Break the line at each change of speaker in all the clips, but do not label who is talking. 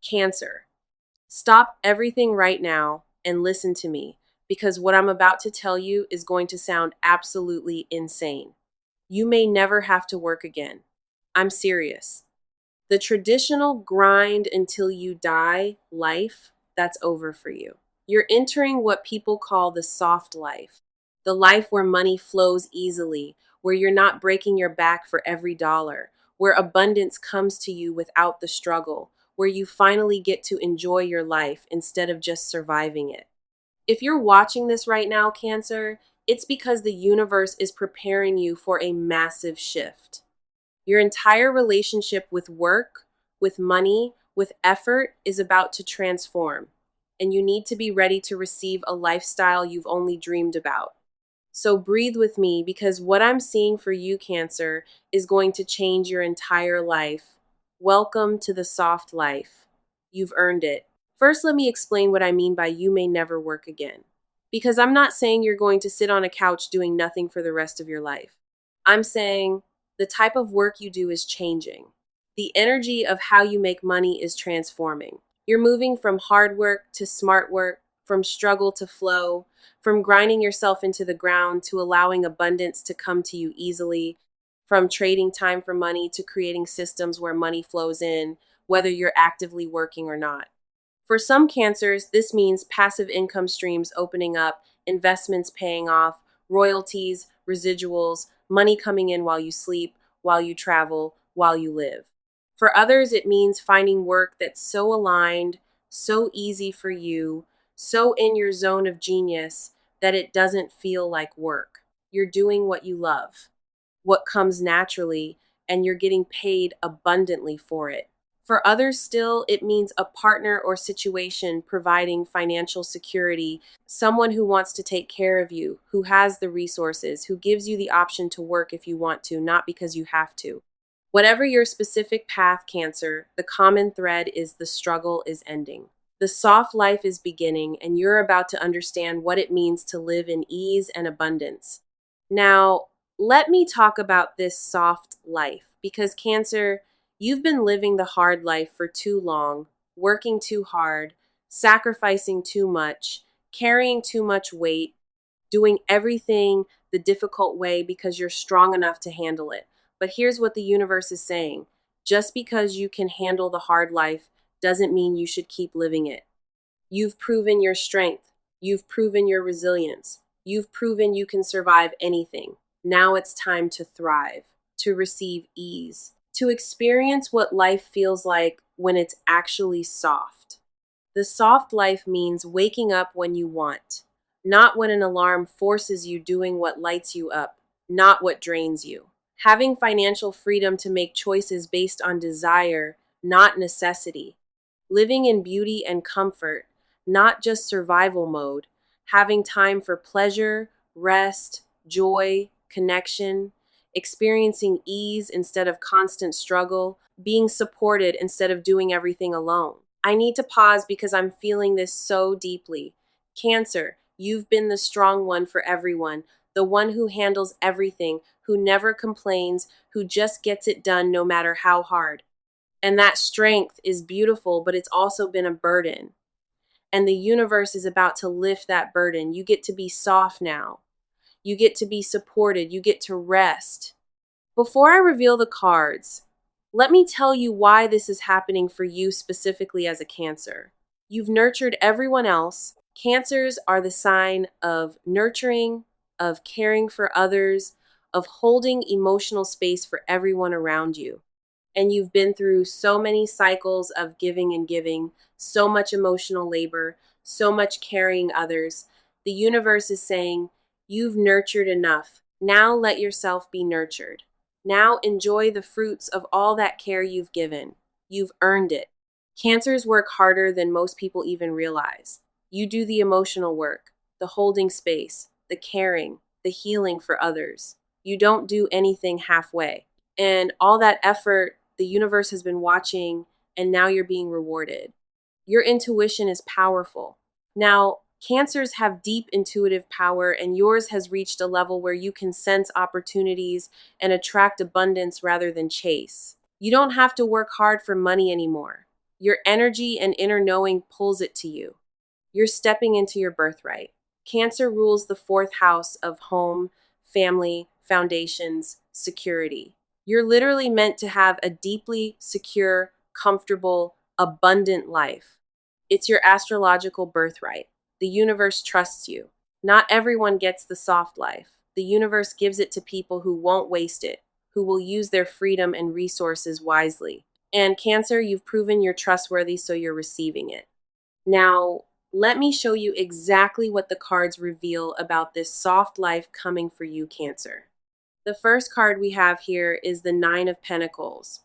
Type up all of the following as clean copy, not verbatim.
Cancer. Stop everything right now and listen to me, because what I'm about to tell you is going to sound absolutely insane. You may never have to work again. I'm serious. The traditional grind until you die life, that's over for you. You're entering what people call the soft life, the life where money flows easily, where you're not breaking your back for every dollar, where abundance comes to you without the struggle, where you finally get to enjoy your life instead of just surviving it. If you're watching this right now, Cancer, it's because the universe is preparing you for a massive shift. Your entire relationship with work, with money, with effort is about to transform, and you need to be ready to receive a lifestyle you've only dreamed about. So breathe with me, because what I'm seeing for you, Cancer, is going to change your entire life. Welcome to the soft life. You've earned it. First, let me explain what I mean by you may never work again. Because I'm not saying you're going to sit on a couch doing nothing for the rest of your life. I'm saying the type of work you do is changing. The energy of how you make money is transforming. You're moving from hard work to smart work, from struggle to flow, from grinding yourself into the ground to allowing abundance to come to you easily, from trading time for money to creating systems where money flows in, whether you're actively working or not. For some Cancers, this means passive income streams opening up, investments paying off, royalties, residuals, money coming in while you sleep, while you travel, while you live. For others, it means finding work that's so aligned, so easy for you, so in your zone of genius that it doesn't feel like work. You're doing what you love, what comes naturally, and you're getting paid abundantly for it. For others, still, it means a partner or situation providing financial security, someone who wants to take care of you, who has the resources, who gives you the option to work if you want to, not because you have to. Whatever your specific path, Cancer, the common thread is the struggle is ending. The soft life is beginning, and you're about to understand what it means to live in ease and abundance. Now, let me talk about this soft life, because Cancer, you've been living the hard life for too long, working too hard, sacrificing too much, carrying too much weight, doing everything the difficult way because you're strong enough to handle it. But here's what the universe is saying: just because you can handle the hard life doesn't mean you should keep living it. You've proven your strength. You've proven your resilience. You've proven you can survive anything. Now it's time to thrive, to receive ease, to experience what life feels like when it's actually soft. The soft life means waking up when you want, not when an alarm forces you, doing what lights you up, not what drains you. Having financial freedom to make choices based on desire, not necessity. Living in beauty and comfort, not just survival mode. Having time for pleasure, rest, joy, connection. Experiencing ease instead of constant struggle. Being supported instead of doing everything alone. I need to pause because I'm feeling this so deeply. Cancer, you've been the strong one for everyone, the one who handles everything, who never complains, who just gets it done no matter how hard. And that strength is beautiful, but it's also been a burden. And the universe is about to lift that burden. You get to be soft now. You get to be supported. You get to rest. Before I reveal the cards, let me tell you why this is happening for you specifically as a Cancer. You've nurtured everyone else. Cancers are the sign of nurturing, of caring for others, of holding emotional space for everyone around you. And you've been through so many cycles of giving and giving, so much emotional labor, so much carrying others. The universe is saying, you've nurtured enough. Now let yourself be nurtured. Now enjoy the fruits of all that care you've given. You've earned it. Cancers work harder than most people even realize. You do the emotional work, the holding space, the caring, the healing for others. You don't do anything halfway. And all that effort, the universe has been watching, and now you're being rewarded. Your intuition is powerful. Now, Cancers have deep intuitive power, and yours has reached a level where you can sense opportunities and attract abundance rather than chase. You don't have to work hard for money anymore. Your energy and inner knowing pulls it to you. You're stepping into your birthright. Cancer rules the fourth house of home, family, foundations, security. You're literally meant to have a deeply secure, comfortable, abundant life. It's your astrological birthright. The universe trusts you. Not everyone gets the soft life. The universe gives it to people who won't waste it, who will use their freedom and resources wisely. And Cancer, you've proven you're trustworthy, so you're receiving it. Now, let me show you exactly what the cards reveal about this soft life coming for you, Cancer. The first card we have here is the Nine of Pentacles.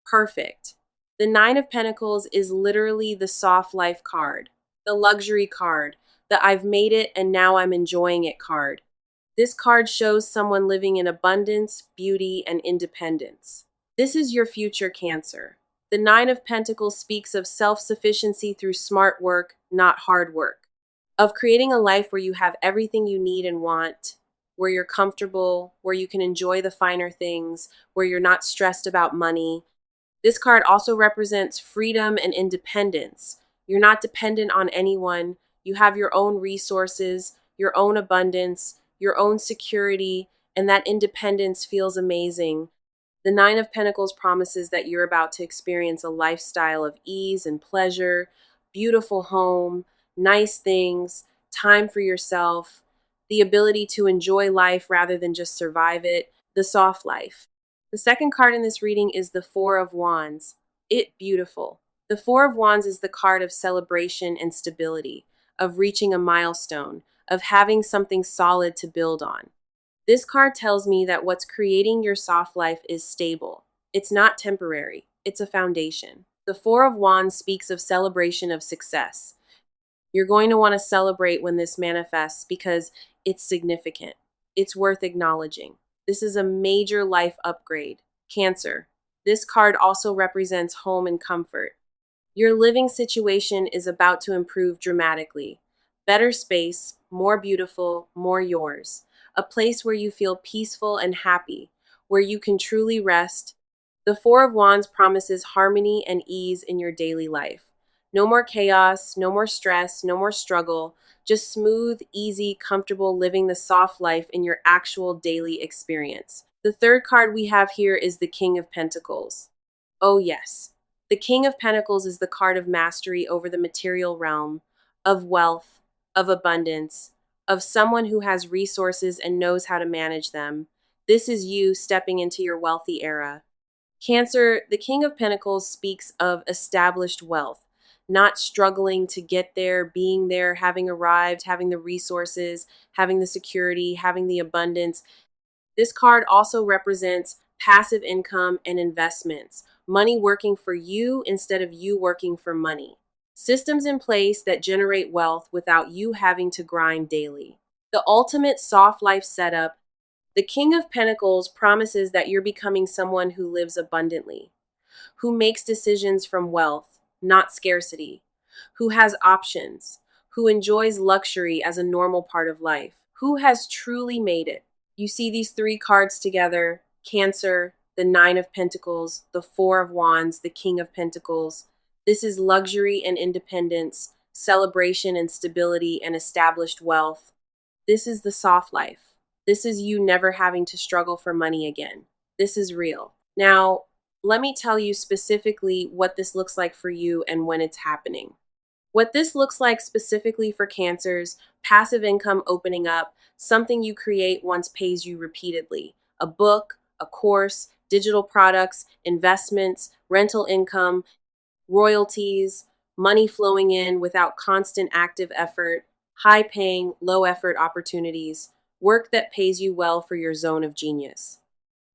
Perfect. The Nine of Pentacles is literally the soft life card, the luxury card, the I've made it and now I'm enjoying it card. This card shows someone living in abundance, beauty, and independence. This is your future, Cancer. The Nine of Pentacles speaks of self-sufficiency through smart work, not hard work. Of creating a life where you have everything you need and want, where you're comfortable, where you can enjoy the finer things, where you're not stressed about money. This card also represents freedom and independence. You're not dependent on anyone. You have your own resources, your own abundance, your own security, and that independence feels amazing. The Nine of Pentacles promises that you're about to experience a lifestyle of ease and pleasure, beautiful home, nice things, time for yourself, the ability to enjoy life rather than just survive it, the soft life. The second card in this reading is the Four of Wands. It beautiful. The Four of Wands is the card of celebration and stability, of reaching a milestone, of having something solid to build on. This card tells me that what's creating your soft life is stable. It's not temporary. It's a foundation. The Four of Wands speaks of celebration of success. You're going to want to celebrate when this manifests because it's significant. It's worth acknowledging. This is a major life upgrade. Cancer. This card also represents home and comfort. Your living situation is about to improve dramatically. Better space, more beautiful, more yours. A place where you feel peaceful and happy, where you can truly rest. The Four of Wands promises harmony and ease in your daily life. No more chaos, no more stress, no more struggle, just smooth, easy, comfortable living the soft life in your actual daily experience. The third card we have here is the King of Pentacles. Oh, yes. The King of Pentacles is the card of mastery over the material realm, of wealth, of abundance, of someone who has resources and knows how to manage them. This is you stepping into your wealthy era. Cancer, the King of Pentacles speaks of established wealth, not struggling to get there, being there, having arrived, having the resources, having the security, having the abundance. This card also represents passive income and investments, money working for you instead of you working for money. Systems in place that generate wealth without you having to grind daily. The ultimate soft life setup. The King of Pentacles promises that you're becoming someone who lives abundantly, who makes decisions from wealth, not scarcity, who has options, who enjoys luxury as a normal part of life, who has truly made it. You see these three cards together, Cancer, the Nine of Pentacles, the Four of Wands, the King of Pentacles. This is luxury and independence, celebration and stability and established wealth. This is the soft life. This is you never having to struggle for money again. This is real. Now, let me tell you specifically what this looks like for you and when it's happening. What this looks like specifically for Cancers, passive income opening up, something you create once pays you repeatedly. A book, a course, digital products, investments, rental income, royalties, money flowing in without constant active effort, high paying, low effort opportunities, work that pays you well for your zone of genius.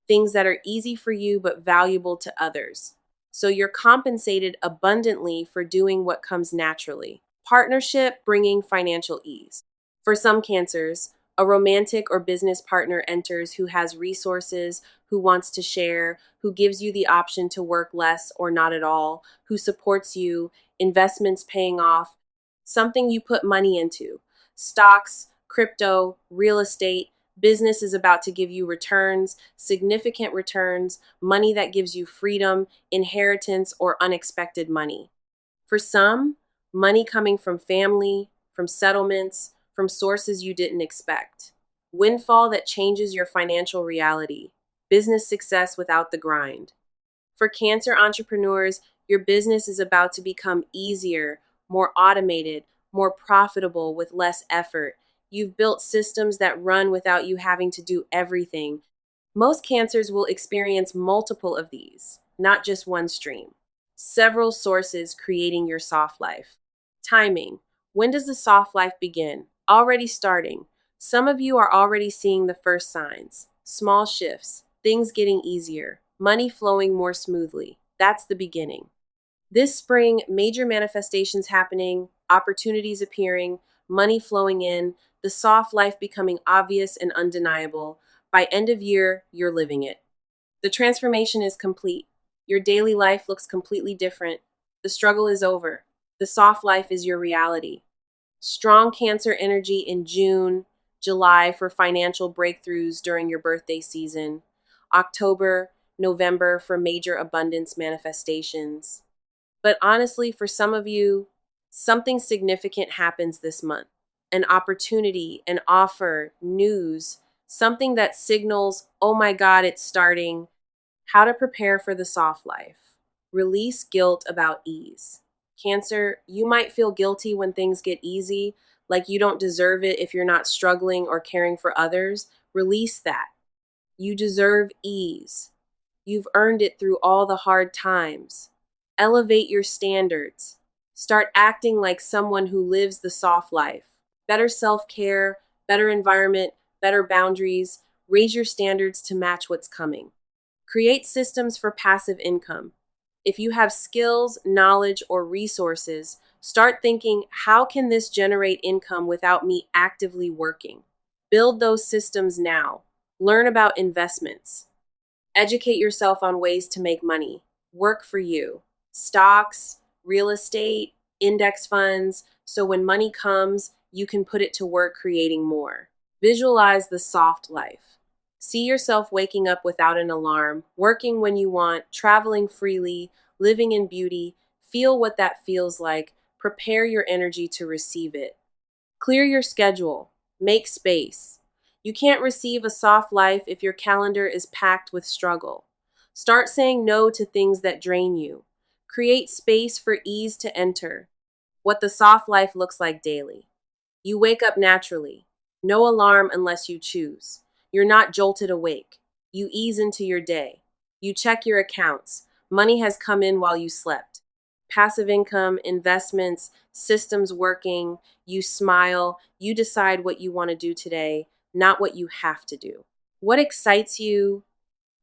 Things that are easy for you but valuable to others. So you're compensated abundantly for doing what comes naturally. Partnership bringing financial ease. For some Cancers, a romantic or business partner enters who has resources, who wants to share, who gives you the option to work less or not at all, who supports you, investments paying off, something you put money into. Stocks, crypto, real estate, business is about to give you returns, significant returns, money that gives you freedom, inheritance, or unexpected money. For some, money coming from family, from settlements, from sources you didn't expect. Windfall that changes your financial reality. Business success without the grind. For Cancer entrepreneurs, your business is about to become easier, more automated, more profitable with less effort. You've built systems that run without you having to do everything. Most cancers will experience multiple of these, not just one stream. Several sources creating your soft life. Timing. When does the soft life begin? Already starting. Some of you are already seeing the first signs. Small shifts, things getting easier, money flowing more smoothly. That's the beginning. This spring, major manifestations happening, opportunities appearing, money flowing in, the soft life becoming obvious and undeniable. By end of year, you're living it. The transformation is complete. Your daily life looks completely different. The struggle is over. The soft life is your reality. Strong Cancer energy in June, July for financial breakthroughs during your birthday season. October, November for major abundance manifestations. But honestly, for some of you, something significant happens this month. An opportunity, an offer, news, something that signals, oh my God, it's starting. How to prepare for the soft life. Release guilt about ease. Cancer, you might feel guilty when things get easy, like you don't deserve it if you're not struggling or caring for others. Release that. You deserve ease. You've earned it through all the hard times. Elevate your standards. Start acting like someone who lives the soft life. Better self care, better environment, better boundaries. Raise your standards to match what's coming. Create systems for passive income. If you have skills, knowledge, or resources, start thinking, how can this generate income without me actively working? Build those systems now. Learn about investments. Educate yourself on ways to make money. Work for you. Stocks, real estate, index funds, so when money comes, you can put it to work creating more. Visualize the soft life. See yourself waking up without an alarm, working when you want, traveling freely, living in beauty. Feel what that feels like. Prepare your energy to receive it. Clear your schedule. Make space. You can't receive a soft life if your calendar is packed with struggle. Start saying no to things that drain you. Create space for ease to enter. What the soft life looks like daily. You wake up naturally. No alarm unless you choose. You're not jolted awake. You ease into your day. You check your accounts. Money has come in while you slept. Passive income, investments, systems working. You smile. You decide what you want to do today, not what you have to do. What excites you?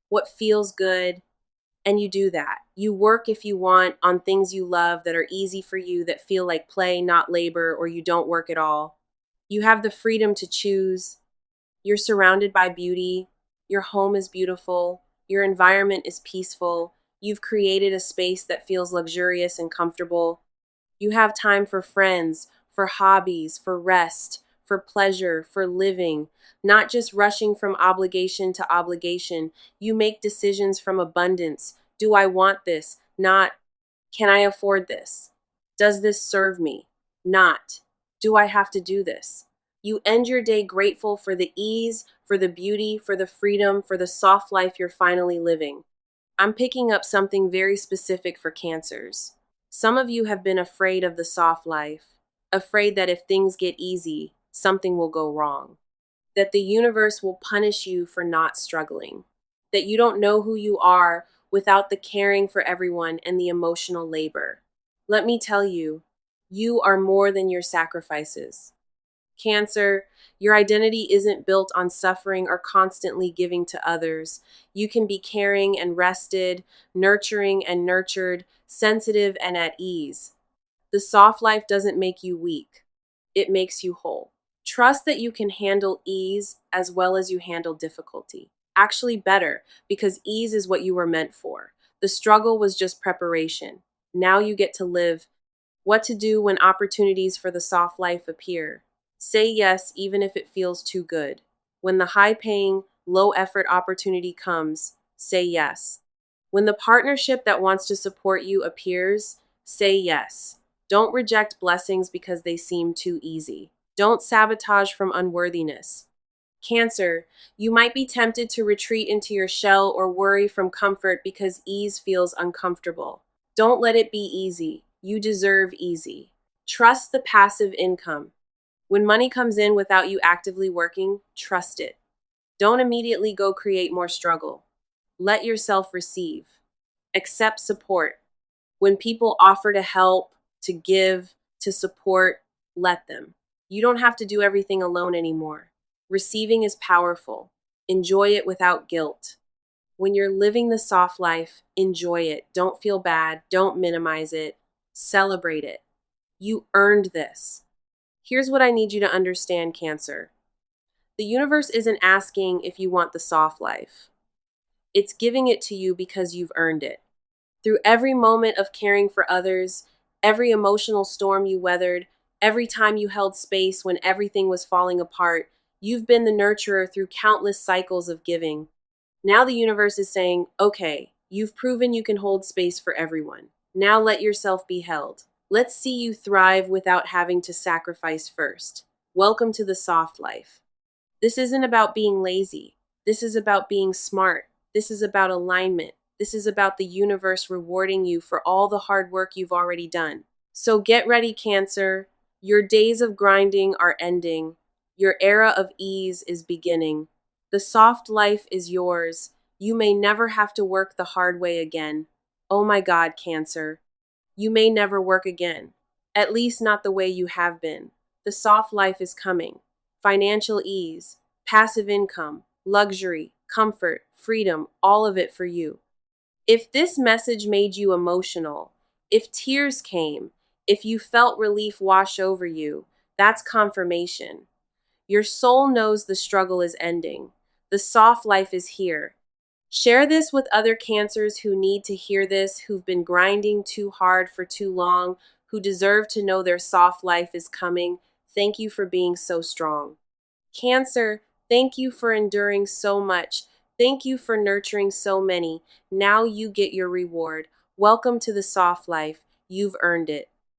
What feels good? And you do that. You work if you want on things you love that are easy for you, that feel like play, not labor, or you don't work at all. You have the freedom to choose. You're surrounded by beauty. Your home is beautiful. Your environment is peaceful. You've created a space that feels luxurious and comfortable. You have time for friends, for hobbies, for rest, for pleasure, for living, not just rushing from obligation to obligation. You make decisions from abundance. Do I want this? Not, can I afford this? Does this serve me? Not, do I have to do this? You end your day grateful for the ease, for the beauty, for the freedom, for the soft life you're finally living. I'm picking up something very specific for cancers. Some of you have been afraid of the soft life, afraid that if things get easy, something will go wrong, that the universe will punish you for not struggling, that you don't know who you are without the caring for everyone and the emotional labor. Let me tell you, you are more than your sacrifices. Cancer, your identity isn't built on suffering or constantly giving to others. You can be caring and rested, nurturing and nurtured, sensitive and at ease. The soft life doesn't make you weak, it makes you whole. Trust that you can handle ease as well as you handle difficulty. Actually, better, because ease is what you were meant for. The struggle was just preparation. Now you get to live. What to do when opportunities for the soft life appear. Say yes, even if it feels too good. When the high paying, low effort opportunity comes, say yes. When the partnership that wants to support you appears, Say yes. Don't reject blessings because they seem too easy. Don't sabotage from unworthiness. Cancer, you might be tempted to retreat into your shell or worry from comfort because ease feels uncomfortable. Don't let it be easy. You deserve easy. Trust the passive income. When money comes in without you actively working, trust it. Don't immediately go create more struggle. Let yourself receive. Accept support. When people offer to help, to give, to support, let them. You don't have to do everything alone anymore. Receiving is powerful. Enjoy it without guilt. When you're living the soft life, enjoy it. Don't feel bad. Don't minimize it. Celebrate it. You earned this. Here's what I need you to understand, Cancer. The universe isn't asking if you want the soft life. It's giving it to you because you've earned it. Through every moment of caring for others, every emotional storm you weathered, every time you held space when everything was falling apart, you've been the nurturer through countless cycles of giving. Now the universe is saying, okay, you've proven you can hold space for everyone. Now let yourself be held. Let's see you thrive without having to sacrifice first. Welcome to the soft life. This isn't about being lazy. This is about being smart. This is about alignment. This is about the universe rewarding you for all the hard work you've already done. So get ready, Cancer. Your days of grinding are ending. Your era of ease is beginning. The soft life is yours. You may never have to work the hard way again. Oh my God, Cancer. You may never work again. At least not the way you have been. The soft life is coming. Financial ease, passive income, luxury, comfort, freedom, all of it for you. If this message made you emotional, if tears came, if you felt relief wash over you, that's confirmation. Your soul knows the struggle is ending. The soft life is here. Share this with other Cancers who need to hear this, who've been grinding too hard for too long, who deserve to know their soft life is coming. Thank you for being so strong. Cancer, thank you for enduring so much. Thank you for nurturing so many. Now you get your reward. Welcome to the soft life. You've earned it.